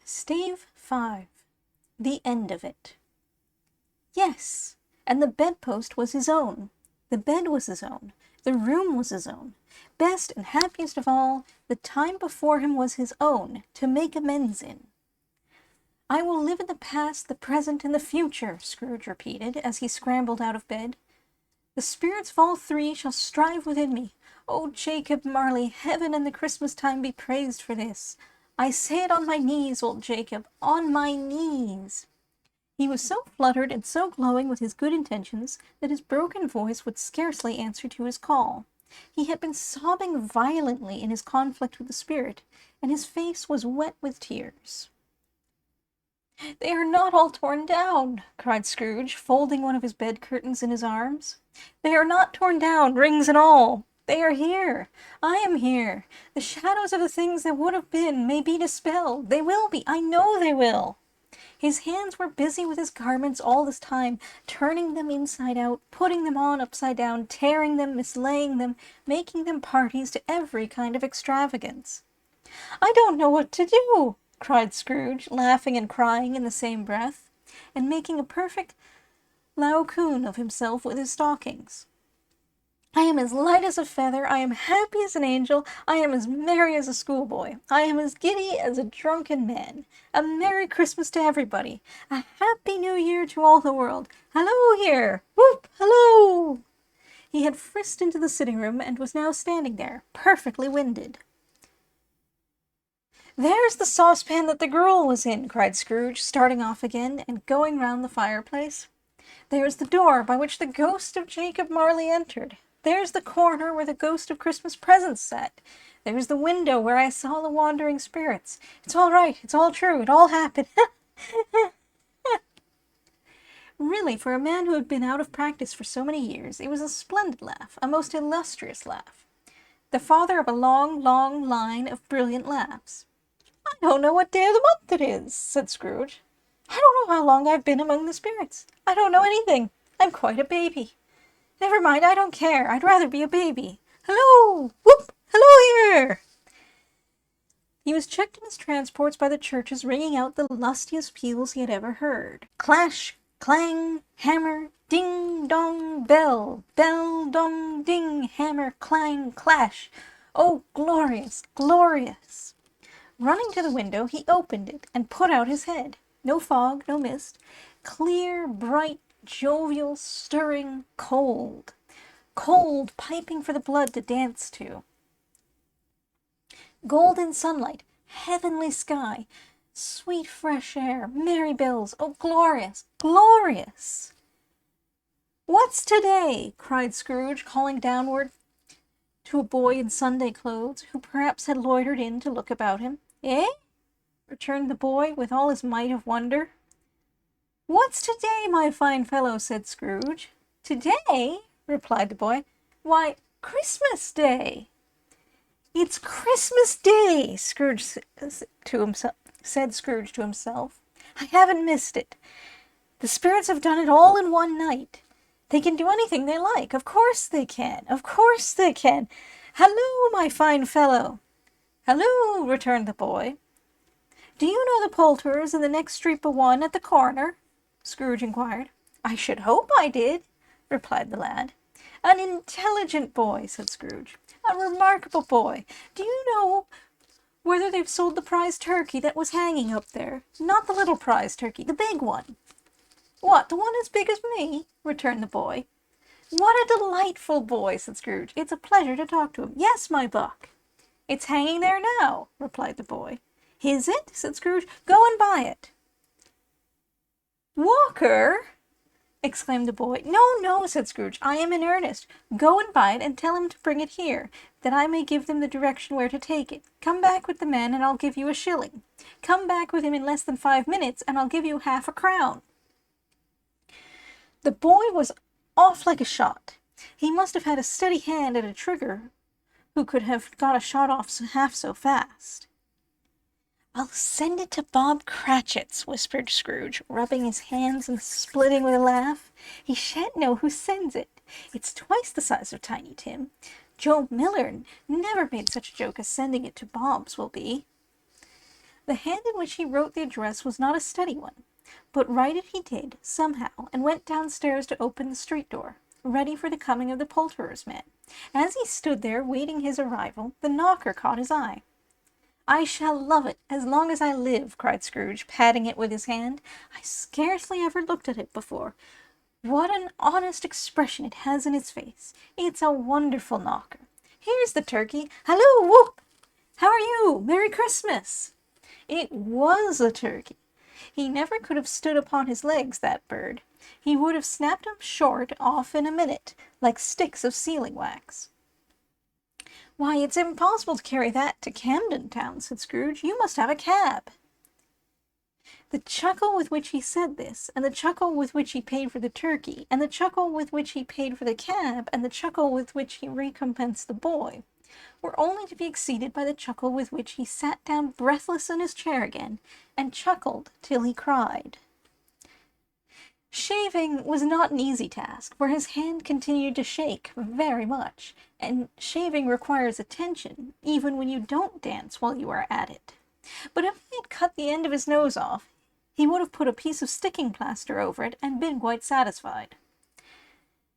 Stave 5. The End of It. Yes, and the bedpost was his own. The bed was his own. The room was his own. Best and happiest of all, the time before him was his own, to make amends in. I will live in the past, the present, and the future, Scrooge repeated, as he scrambled out of bed. The spirits of all three shall strive within me. O Jacob Marley, heaven and the Christmas time be praised for this. I say it on my knees, old Jacob, on my knees. He was so fluttered and so glowing with his good intentions that his broken voice would scarcely answer to his call. He had been sobbing violently in his conflict with the spirit, and his face was wet with tears. "They are not all torn down," cried Scrooge, folding one of his bed curtains in his arms. "They are not torn down, rings and all. They are here. I am here. The shadows of the things that would have been may be dispelled. They will be. I know they will." His hands were busy with his garments all this time, turning them inside out, putting them on upside down, tearing them, mislaying them, making them parties to every kind of extravagance. "I don't know what to do," cried Scrooge, laughing and crying in the same breath, and making a perfect Laocoon of himself with his stockings. "I am as light as a feather, I am happy as an angel, I am as merry as a schoolboy, I am as giddy as a drunken man. A Merry Christmas to everybody, a Happy New Year to all the world. Hello here! Whoop! Hello!" He had frisked into the sitting room and was now standing there, perfectly winded. "There's the saucepan that the girl was in," cried Scrooge, starting off again and going round the fireplace. "There's the door by which the ghost of Jacob Marley entered. There's the corner where the ghost of Christmas presents sat. There's the window where I saw the wandering spirits. It's all right. It's all true. It all happened." Really, for a man who had been out of practice for so many years, it was a splendid laugh, a most illustrious laugh. The father of a long, long line of brilliant laughs. "I don't know what day of the month it is," said Scrooge. "I don't know how long I've been among the spirits. I don't know anything. I'm quite a baby. Never mind, I don't care. I'd rather be a baby. Hello! Whoop! Hello here!" He was checked in his transports by the churches ringing out the lustiest peals he had ever heard. Clash, clang, hammer, ding, dong, bell, bell, dong, ding, hammer, clang, clash. Oh, glorious, glorious! Running to the window, he opened it and put out his head. No fog, no mist. Clear, bright, jovial, stirring, cold. Cold, piping for the blood to dance to. Golden sunlight, heavenly sky, sweet fresh air, merry bells. Oh, glorious, glorious! "What's today?" cried Scrooge, calling downward to a boy in Sunday clothes, who perhaps had loitered in to look about him. "Eh?" returned the boy, with all his might of wonder. "What's today, my fine fellow?" said Scrooge. "Today?" replied the boy. "Why, Christmas Day." "It's Christmas Day," said Scrooge to himself. "I haven't missed it. The spirits have done it all in one night. They can do anything they like. Of course they can. Of course they can. Hello, my fine fellow." "Hello," returned the boy. "Do you know the poulterers in the next street but one at the corner?" Scrooge inquired. "I should hope I did," replied the lad. "An intelligent boy," said Scrooge. "A remarkable boy. Do you know whether they've sold the prize turkey that was hanging up there? Not the little prize turkey, the big one." "What, the one as big as me?" returned the boy. "What a delightful boy," said Scrooge. "It's a pleasure to talk to him. Yes, my buck." "It's hanging there now," replied the boy. "Is it?" said Scrooge. "Go and buy it." "Walker!" exclaimed the boy. "No, no," said Scrooge. "I am in earnest. Go and buy it, and tell him to bring it here, that I may give them the direction where to take it. Come back with the man, and I'll give you a shilling. Come back with him in less than 5 minutes, and I'll give you half a crown." The boy was off like a shot. He must have had a steady hand at a trigger who could have got a shot off half so fast. "I'll send it to Bob Cratchit's," whispered Scrooge, rubbing his hands and splitting with a laugh. "He shan't know who sends it. It's twice the size of Tiny Tim. Joe Miller never made such a joke as sending it to Bob's will be." The hand in which he wrote the address was not a steady one, but write it he did, somehow, and went downstairs to open the street door, ready for the coming of the poulterer's man. As he stood there, waiting his arrival, the knocker caught his eye. "I shall love it as long as I live," cried Scrooge, patting it with his hand. "I scarcely ever looked at it before. What an honest expression it has in its face! It's a wonderful knocker. Here's the turkey. Halloo, whoop! How are you? Merry Christmas!" It was a turkey. He never could have stood upon his legs, that bird. He would have snapped them short off in a minute, like sticks of sealing wax. "Why, it's impossible to carry that to Camden Town," said Scrooge. "You must have a cab." The chuckle with which he said this, and the chuckle with which he paid for the turkey, and the chuckle with which he paid for the cab, and the chuckle with which he recompensed the boy, were only to be exceeded by the chuckle with which he sat down breathless in his chair again, and chuckled till he cried. Shaving was not an easy task, for his hand continued to shake very much, and shaving requires attention, even when you don't dance while you are at it. But if he had cut the end of his nose off, he would have put a piece of sticking plaster over it and been quite satisfied.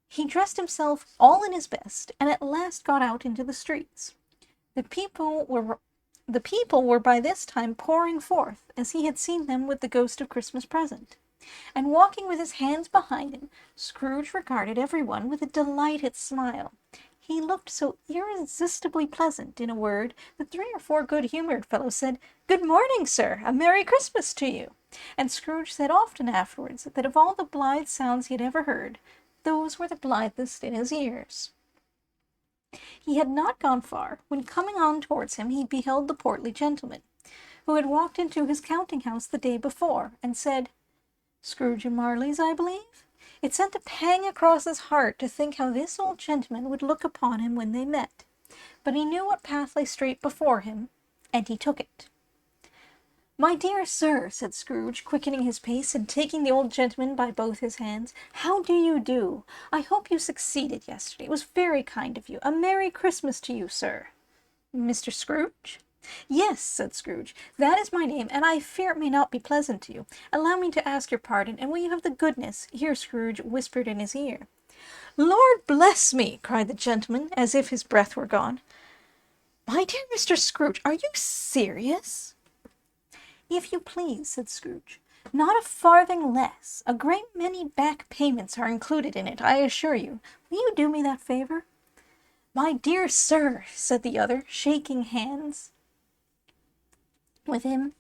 He dressed himself all in his best, and at last got out into the streets. The people were by this time pouring forth, as he had seen them with the ghost of Christmas present. And walking with his hands behind him, Scrooge regarded everyone with a delighted smile. He looked so irresistibly pleasant, in a word, that 3 or 4 good-humoured fellows said, "Good morning, sir, a Merry Christmas to you." And Scrooge said often afterwards that of all the blithe sounds he had ever heard, those were the blithest in his ears. He had not gone far, when coming on towards him he beheld the portly gentleman, who had walked into his counting-house the day before, and said, "Scrooge and Marley's, I believe?" It sent a pang across his heart to think how this old gentleman would look upon him when they met. But he knew what path lay straight before him, and he took it. "My dear sir," said Scrooge, quickening his pace, and taking the old gentleman by both his hands, "how do you do? I hope you succeeded yesterday. It was very kind of you. A Merry Christmas to you, sir." "Mr. Scrooge?" "Yes," said Scrooge, "that is my name, and I fear it may not be pleasant to you. Allow me to ask your pardon, and will you have the goodness—" Here Scrooge whispered in his ear. "Lord bless me!" cried the gentleman, as if his breath were gone. "My dear Mr. Scrooge, are you serious?" "If you please," said Scrooge. "Not a farthing less. A great many back payments are included in it, I assure you. Will you do me that favour?" "My dear sir," said the other, shaking hands with him.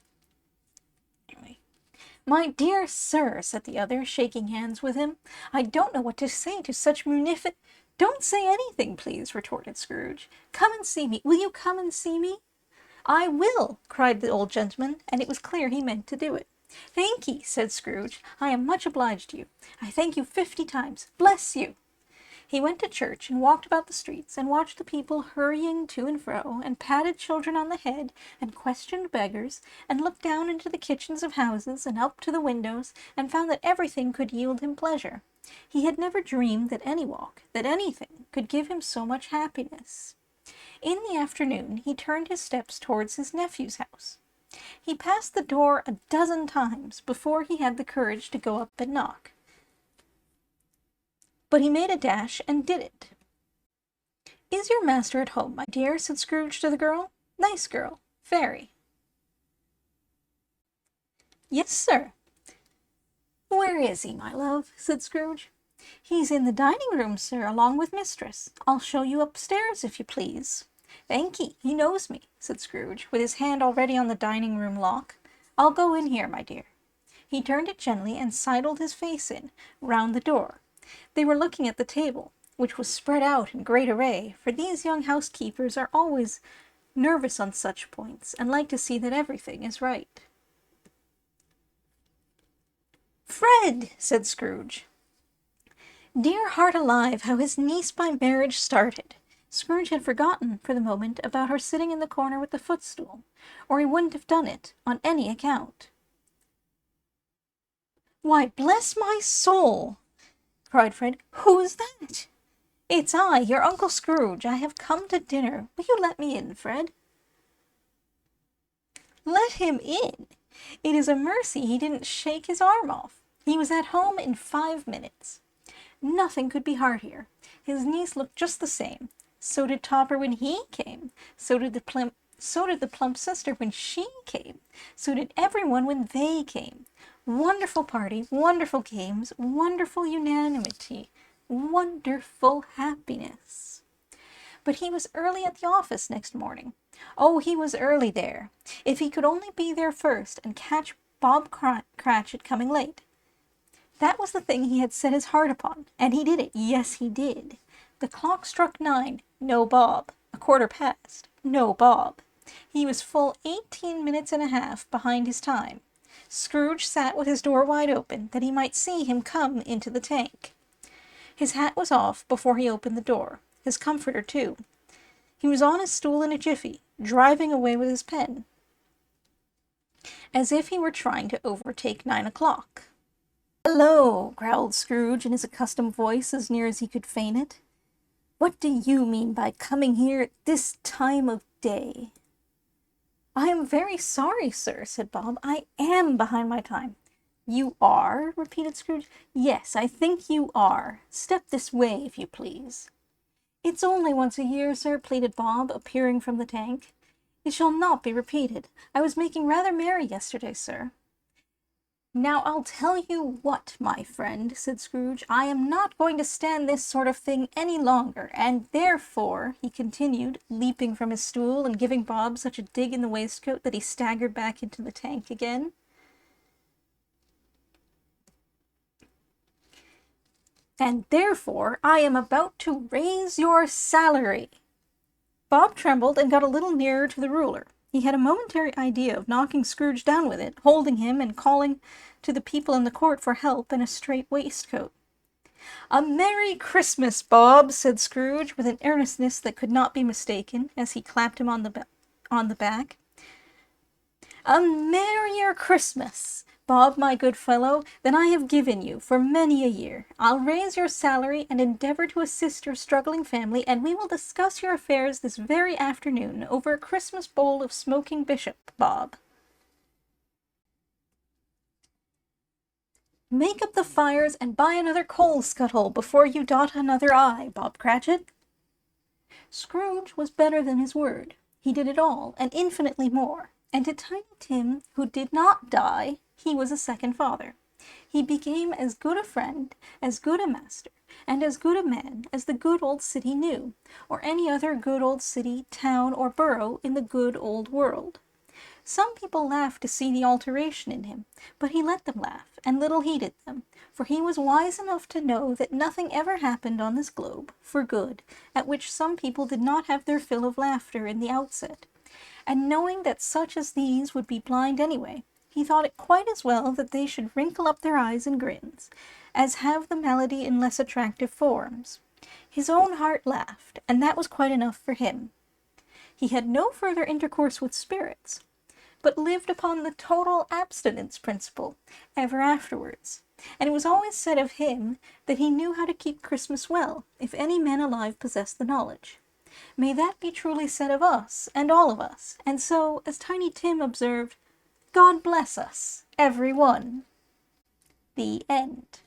"My dear sir," said the other, shaking hands with him, "I don't know what to say to such "Don't say anything, please," retorted Scrooge. "Come and see me. Will you come and see me?" "I will," cried the old gentleman, and it was clear he meant to do it. "Thank'ee," said Scrooge. "I am much obliged to you. I thank you 50 times. Bless you!" He went to church, and walked about the streets, and watched the people hurrying to and fro, and patted children on the head, and questioned beggars, and looked down into the kitchens of houses, and up to the windows, and found that everything could yield him pleasure. He had never dreamed that any walk, that anything, could give him so much happiness. In the afternoon he turned his steps towards his nephew's house. He passed the door a dozen times before he had the courage to go up and knock. But he made a dash and did it. "Is your master at home, my dear?" said Scrooge to the girl. "Nice girl. Very." "Yes, sir." "Where is he, my love?" said Scrooge. "He's in the dining-room, sir, along with mistress. I'll show you upstairs, if you please." "Thank'ee, he knows me," said Scrooge, with his hand already on the dining-room lock. "I'll go in here, my dear." He turned it gently and sidled his face in, round the door. They were looking at the table, which was spread out in great array, for these young housekeepers are always nervous on such points, and like to see that everything is right. "Fred!" said Scrooge. Dear heart alive, how his niece by marriage started! Scrooge had forgotten for the moment about her sitting in the corner with the footstool, or he wouldn't have done it on any account. "Why, bless my soul!" cried Fred. "Who's that?" "It's I, your Uncle Scrooge. I have come to dinner. Will you let me in, Fred?" Let him in. It is a mercy he didn't shake his arm off. He was at home in 5 minutes. Nothing could be heartier. His niece looked just the same. So did Topper when he came. So did the plump sister when she came. So did everyone when they came. Wonderful party, wonderful games, wonderful unanimity, wonderful happiness. But he was early at the office next morning. Oh, he was early there. If he could only be there first and catch Bob Cratchit coming late. That was the thing he had set his heart upon, and he did it. Yes, he did. The clock struck 9. No Bob. 1/4 past. No Bob. He was full 18 minutes and a half behind his time. Scrooge sat with his door wide open, that he might see him come into the tank. His hat was off before he opened the door. His comforter, too. He was on his stool in a jiffy, driving away with his pen, as if he were trying to overtake 9 o'clock. "Hello," growled Scrooge in his accustomed voice, as near as he could feign it. "What do you mean by coming here at this time of day?" "I am very sorry, sir," said Bob. "I am behind my time." "You are?" repeated Scrooge. "Yes, I think you are. Step this way, if you please." "It's only once a year, sir," pleaded Bob, appearing from the tank. "It shall not be repeated. I was making rather merry yesterday, sir." "Now I'll tell you what, my friend," said Scrooge, "I am not going to stand this sort of thing any longer, and therefore," he continued, leaping from his stool and giving Bob such a dig in the waistcoat that he staggered back into the tank again. "And therefore I am about to raise your salary." Bob trembled and got a little nearer to the ruler. He had a momentary idea of knocking Scrooge down with it, holding him and calling to the people in the court for help and a straight waistcoat. "A Merry Christmas, Bob," said Scrooge, with an earnestness that could not be mistaken, as he clapped him on the back. "A merrier Christmas, Bob, my good fellow, than I have given you for many a year. I'll raise your salary and endeavor to assist your struggling family, and we will discuss your affairs this very afternoon over a Christmas bowl of smoking bishop, Bob. Make up the fires and buy another coal scuttle before you dot another I, Bob Cratchit." Scrooge was better than his word. He did it all, and infinitely more. And to Tiny Tim, who did not die, he was a second father. He became as good a friend, as good a master, and as good a man as the good old city knew, or any other good old city, town, or borough in the good old world. Some people laughed to see the alteration in him, but he let them laugh, and little heeded them, for he was wise enough to know that nothing ever happened on this globe, for good, at which some people did not have their fill of laughter in the outset. And knowing that such as these would be blind anyway, he thought it quite as well that they should wrinkle up their eyes in grins, as have the melody in less attractive forms. His own heart laughed, and that was quite enough for him. He had no further intercourse with spirits, but lived upon the total abstinence principle ever afterwards, and it was always said of him that he knew how to keep Christmas well, if any man alive possessed the knowledge. May that be truly said of us, and all of us, and so, as Tiny Tim observed, God bless us, every one. The end.